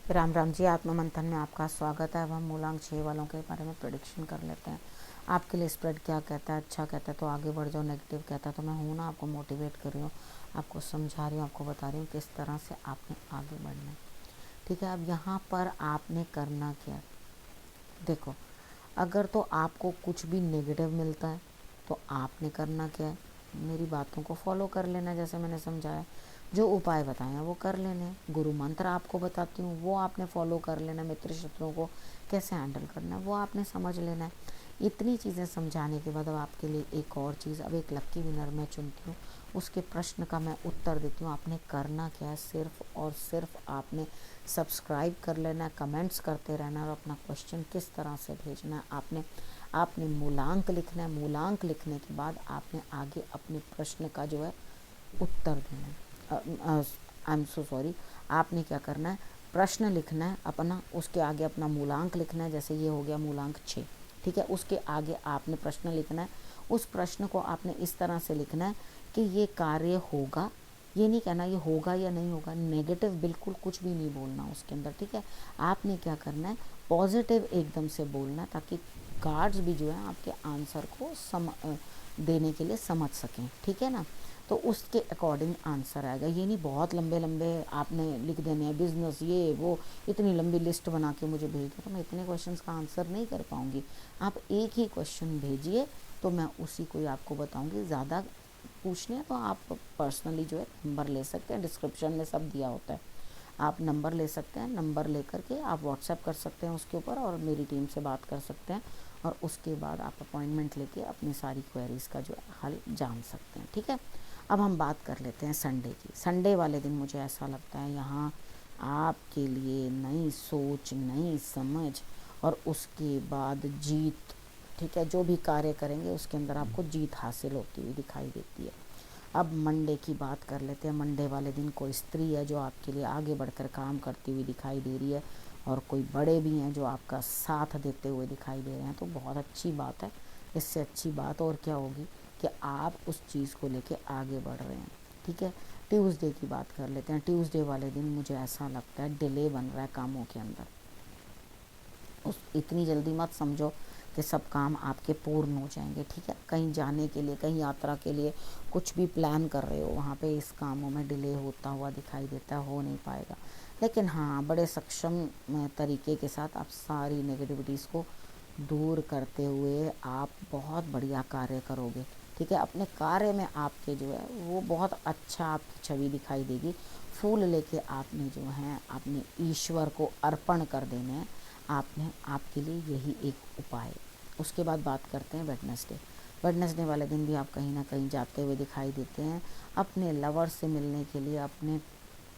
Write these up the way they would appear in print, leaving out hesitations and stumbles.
राम राम जी। आत्म मंथन में आपका स्वागत है। अब हम मूलांक 6 वालों के बारे में प्रेडिक्शन कर लेते हैं। आपके लिए स्प्रेड क्या कहता है? अच्छा कहता है तो आगे बढ़ जाओ, नेगेटिव कहता है तो मैं हूँ ना, आपको मोटिवेट कर रही हूँ, आपको समझा रही हूँ, आपको बता रही हूँ किस तरह से आपने आगे बढ़ना है। ठीक है, अब यहाँ पर आपने करना क्या है? देखो, अगर तो आपको कुछ भी नेगेटिव मिलता है तो आपने करना क्या है? मेरी बातों को फॉलो कर लेना, जैसे मैंने समझाया। जो उपाय बताए हैं वो कर लेने। गुरु मंत्र आपको बताती हूँ, वो आपने फॉलो कर लेना। मित्र शत्रुओं को कैसे हैंडल करना है वो आपने समझ लेना है। इतनी चीज़ें समझाने के बाद अब आपके लिए एक और चीज़, अब एक लक्की विनर मैं चुनती हूँ, उसके प्रश्न का मैं उत्तर देती हूँ। आपने करना क्या है? सिर्फ और सिर्फ आपने सब्सक्राइब कर लेना है, कमेंट्स करते रहना है और अपना क्वेश्चन किस तरह से भेजना है आपने मूलांक लिखना है। मूलांक लिखने के बाद आपने आगे अपने प्रश्न का जो है उत्तर देना है। आई एम सो सॉरी, आपने क्या करना है? प्रश्न लिखना है अपना, उसके आगे अपना मूलांक लिखना है। जैसे ये हो गया मूलांक 6, ठीक है। उसके आगे आपने प्रश्न लिखना है। उस प्रश्न को आपने इस तरह से लिखना है कि ये कार्य होगा, ये नहीं कहना ये होगा या नहीं होगा। नेगेटिव बिल्कुल कुछ भी नहीं बोलना उसके अंदर, ठीक है। आपने क्या करना है? पॉजिटिव एकदम से बोलना है, ताकि गार्ड्स भी जो है आपके आंसर को देने के लिए समझ सकें, ठीक है ना। तो उसके अकॉर्डिंग आंसर आएगा। ये नहीं बहुत लंबे लंबे आपने लिख देने हैं, बिजनेस ये वो, इतनी लंबी लिस्ट बना के मुझे भेज दो तो मैं इतने क्वेश्चंस का आंसर नहीं कर पाऊँगी। आप एक ही क्वेश्चन भेजिए तो मैं उसी को ही आपको बताऊँगी। ज़्यादा पूछने हैं तो आप पर्सनली जो है नंबर ले सकते हैं, डिस्क्रिप्शन में सब दिया होता है। आप नंबर ले सकते हैं, नंबर ले करके आप व्हाट्सएप कर सकते हैं उसके ऊपर और मेरी टीम से बात कर सकते हैं। और उसके बाद आप अपॉइंटमेंट लेके अपनी सारी क्वेरीज़ का जो है हल जान सकते हैं, ठीक है। अब हम बात कर लेते हैं संडे की। संडे वाले दिन मुझे ऐसा लगता है यहाँ आपके लिए नई सोच, नई समझ और उसके बाद जीत, ठीक है। जो भी कार्य करेंगे उसके अंदर आपको जीत हासिल होती हुई दिखाई देती है। अब मंडे की बात कर लेते हैं। मंडे वाले दिन कोई स्त्री है जो आपके लिए आगे बढ़कर काम करती हुई दिखाई दे रही है और कोई बड़े भी हैं जो आपका साथ देते हुए दिखाई दे रहे हैं, तो बहुत अच्छी बात है। इससे अच्छी बात और क्या होगी कि आप उस चीज़ को लेके आगे बढ़ रहे हैं, ठीक है। ट्यूसडे की बात कर लेते हैं। ट्यूसडे वाले दिन मुझे ऐसा लगता है डिले बन रहा है कामों के अंदर। उस इतनी जल्दी मत समझो कि सब काम आपके पूर्ण हो जाएंगे, ठीक है। कहीं जाने के लिए, कहीं यात्रा के लिए कुछ भी प्लान कर रहे हो, वहाँ पे इस कामों में डिले होता हुआ दिखाई देता है, हो नहीं पाएगा। लेकिन हाँ, बड़े सक्षम तरीके के साथ आप सारी नेगेटिविटीज़ को दूर करते हुए आप बहुत बढ़िया कार्य करोगे, ठीक है। अपने कार्य में आपके जो है वो बहुत अच्छा आपकी छवि दिखाई देगी। फूल लेके आपने जो है अपने ईश्वर को अर्पण कर देने हैं। आपने आपके लिए यही एक उपाय। उसके बाद बात करते हैं वेडनेसडे। वेडनेसडे वाले दिन भी आप कहीं ना कहीं जाते हुए दिखाई देते हैं अपने लवर से मिलने के लिए, अपने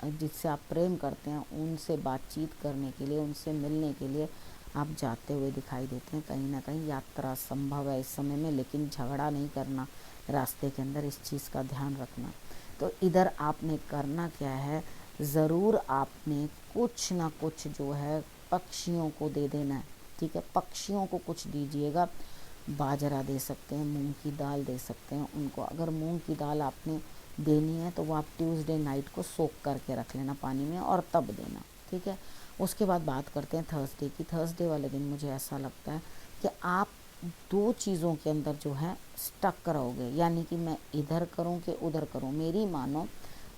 जिससे आप प्रेम करते हैं उनसे बातचीत करने के लिए, उनसे मिलने के लिए आप जाते हुए दिखाई देते हैं। कहीं ना कहीं यात्रा संभव है इस समय में, लेकिन झगड़ा नहीं करना रास्ते के अंदर, इस चीज़ का ध्यान रखना। तो इधर आपने करना क्या है? ज़रूर आपने कुछ ना कुछ जो है पक्षियों को दे देना है, ठीक है। पक्षियों को कुछ दीजिएगा। बाजरा दे सकते हैं, मूंग की दाल दे सकते हैं उनको। अगर मूंग की दाल आपने देनी है तो वो आप ट्यूसडे नाइट को सोक करके रख लेना पानी में और तब देना, ठीक है। उसके बाद बात करते हैं थर्सडे की। थर्सडे वाले दिन मुझे ऐसा लगता है कि आप दो चीज़ों के अंदर जो है स्टक रहोगे, यानी कि मैं इधर करूं कि उधर करूं। मेरी मानो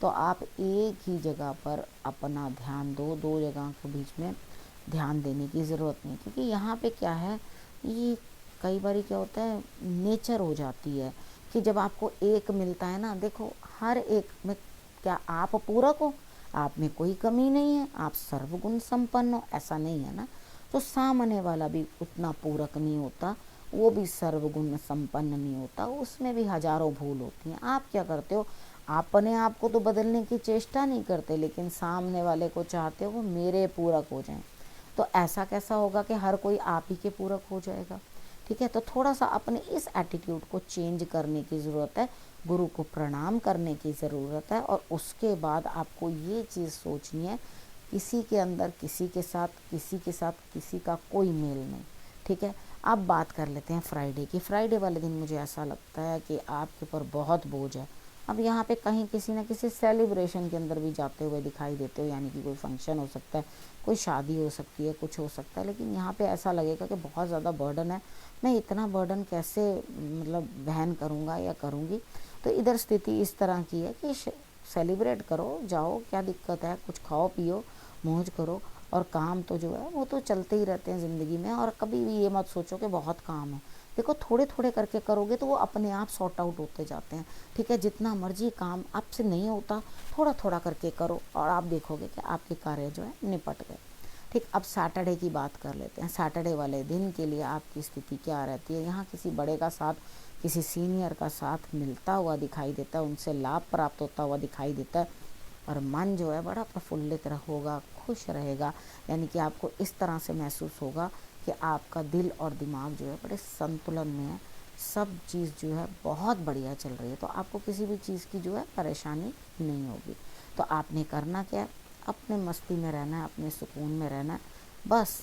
तो आप एक ही जगह पर अपना ध्यान दो, दो जगह के बीच में ध्यान देने की ज़रूरत नहीं। क्योंकि यहाँ पे क्या है, ये कई बार क्या होता है, नेचर हो जाती है कि जब आपको एक मिलता है ना, देखो हर एक में क्या आप पूरक हो? आप में कोई कमी नहीं है, आप सर्वगुण संपन्न हो, ऐसा नहीं है ना। तो सामने वाला भी उतना पूरक नहीं होता, वो भी सर्वगुण संपन्न नहीं होता, उसमें भी हजारों भूल होती हैं। आप क्या करते हो? अपने आप को तो बदलने की चेष्टा नहीं करते, लेकिन सामने वाले को चाहते हो वो मेरे पूरक हो जाएं। तो ऐसा कैसा होगा कि हर कोई आप ही के पूरक हो जाएगा, ठीक है। तो थोड़ा सा अपने इस एटीट्यूड को चेंज करने की ज़रूरत है। गुरु को प्रणाम करने की ज़रूरत है और उसके बाद आपको ये चीज़ सोचनी है, किसी के अंदर किसी के साथ किसी का कोई मेल नहीं, ठीक है। अब बात कर लेते हैं फ्राइडे की। फ्राइडे वाले दिन मुझे ऐसा लगता है कि आपके ऊपर बहुत बोझ है, अब यहाँ पे कहीं किसी न किसी सेलिब्रेशन के अंदर भी जाते हुए दिखाई देते हो, यानी कि कोई फंक्शन हो सकता है, कोई शादी हो सकती है, कुछ हो सकता है, लेकिन यहाँ पे ऐसा लगेगा कि बहुत ज़्यादा बर्डन है, मैं इतना बर्डन कैसे मतलब वहन करूँगा या करूँगी। तो इधर स्थिति इस तरह की है कि सेलिब्रेट करो, जाओ, क्या दिक्कत है, कुछ खाओ पियो, मौज करो, और काम तो जो है वो तो चलते ही रहते हैं ज़िंदगी में। और कभी भी ये मत सोचो कि बहुत काम है, देखो थोड़े थोड़े करके करोगे तो वो अपने आप सॉर्ट आउट होते जाते हैं, ठीक है। जितना मर्जी काम आपसे नहीं होता, थोड़ा थोड़ा करके करो और आप देखोगे कि आपके कार्य जो है निपट गए, ठीक। अब सैटरडे की बात कर लेते हैं। सैटरडे वाले दिन के लिए आपकी स्थिति क्या रहती है? यहाँ किसी बड़े का साथ, किसी सीनियर का साथ मिलता हुआ दिखाई देता है, उनसे लाभ प्राप्त होता हुआ दिखाई देता है, और मन जो है बड़ा प्रफुल्लित होगा, खुश रहेगा, यानी कि आपको इस तरह से महसूस होगा कि आपका दिल और दिमाग जो है बड़े संतुलन में है, सब चीज़ जो है बहुत बढ़िया चल रही है, तो आपको किसी भी चीज़ की जो है परेशानी नहीं होगी। तो आपने करना क्या है? अपने मस्ती में रहना है, अपने सुकून में रहना है, बस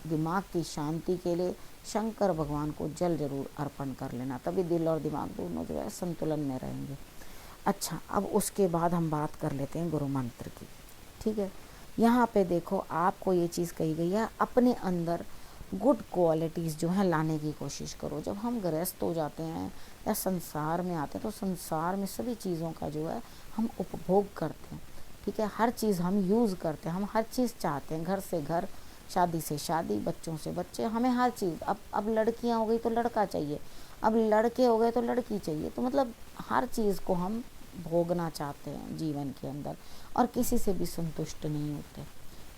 दिमाग की शांति के लिए शंकर भगवान को जल जरूर अर्पण कर लेना, तभी दिल और दिमाग दोनों जो है संतुलन में रहेंगे। अच्छा, अब उसके बाद हम बात कर लेते हैं गुरु मंत्र की, ठीक है। यहाँ पे देखो आपको ये चीज़ कही गई है, अपने अंदर गुड क्वालिटीज़ जो हैं लाने की कोशिश करो। जब हम गृहस्थ हो जाते हैं या संसार में आते हैं तो संसार में सभी चीज़ों का जो है हम उपभोग करते हैं, ठीक है। हर चीज़ हम यूज़ करते हैं, हम हर चीज़ चाहते हैं, घर से घर, शादी से शादी, बच्चों से बच्चे, हमें हर चीज़। अब लड़कियां हो गई तो लड़का चाहिए, अब लड़के हो गए तो लड़की चाहिए, तो मतलब हर चीज़ को हम भोगना चाहते हैं जीवन के अंदर, और किसी से भी संतुष्ट नहीं होते,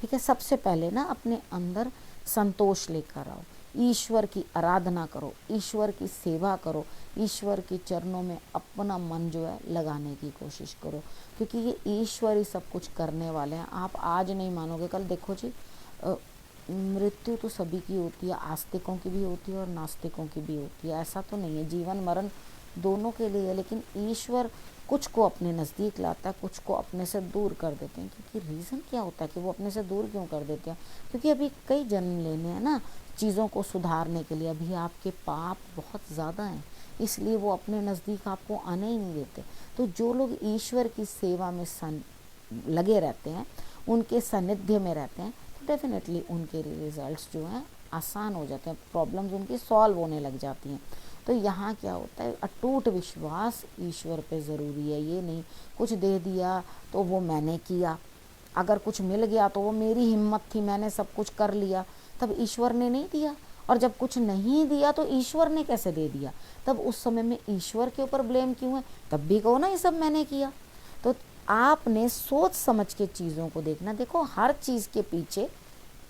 ठीक है। सबसे पहले ना अपने अंदर संतोष लेकर आओ, ईश्वर की आराधना करो, ईश्वर की सेवा करो, ईश्वर के चरणों में अपना मन जो है लगाने की कोशिश करो, क्योंकि ये ईश्वर ही सब कुछ करने वाले हैं। आप आज नहीं मानोगे कल देखो जी, मृत्यु तो सभी की होती है, आस्तिकों की भी होती है और नास्तिकों की भी होती है, ऐसा तो नहीं है, जीवन मरण दोनों के लिए है। लेकिन ईश्वर कुछ को अपने नज़दीक लाता है, कुछ को अपने से दूर कर देते हैं। क्योंकि रीज़न क्या होता है कि वो अपने से दूर क्यों कर देते हैं? क्योंकि अभी कई जन्म लेने हैं ना चीज़ों को सुधारने के लिए, अभी आपके पाप बहुत ज़्यादा हैं, इसलिए वो अपने नज़दीक आपको आने ही नहीं देते। तो जो लोग ईश्वर की सेवा में लगे रहते हैं, उनके सानिध्य में रहते हैं, तो डेफिनेटली उनके रिजल्ट्स जो हैं आसान हो जाते हैं, प्रॉब्लम्स उनकी सॉल्व होने लग जाती हैं। तो यहाँ क्या होता है, अटूट विश्वास ईश्वर पे ज़रूरी है। ये नहीं कुछ दे दिया तो वो मैंने किया, अगर कुछ मिल गया तो वो मेरी हिम्मत थी, मैंने सब कुछ कर लिया, तब ईश्वर ने नहीं दिया। और जब कुछ नहीं दिया तो ईश्वर ने कैसे दे दिया? तब उस समय में ईश्वर के ऊपर ब्लेम क्यों है? तब भी कहो ना ये सब मैंने किया। तो आपने सोच समझ के चीज़ों को देखना। देखो हर चीज़ के पीछे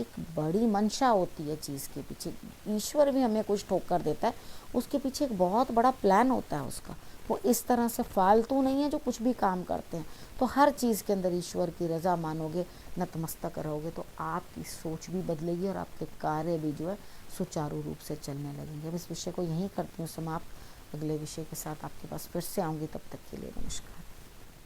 एक बड़ी मंशा होती है, चीज़ के पीछे ईश्वर भी हमें कुछ ठोकर देता है, उसके पीछे एक बहुत बड़ा प्लान होता है उसका। वो इस तरह से फालतू नहीं है जो कुछ भी काम करते हैं। तो हर चीज़ के अंदर ईश्वर की रज़ा मानोगे, नतमस्तक रहोगे, तो आपकी सोच भी बदलेगी और आपके कार्य भी जो है सुचारू रूप से चलने लगेंगे। अब इस विषय को यहीं करती हूँ समाप्त, अगले विषय के साथ आपके पास फिर से आऊँगी, तब तक के लिए नमस्कार।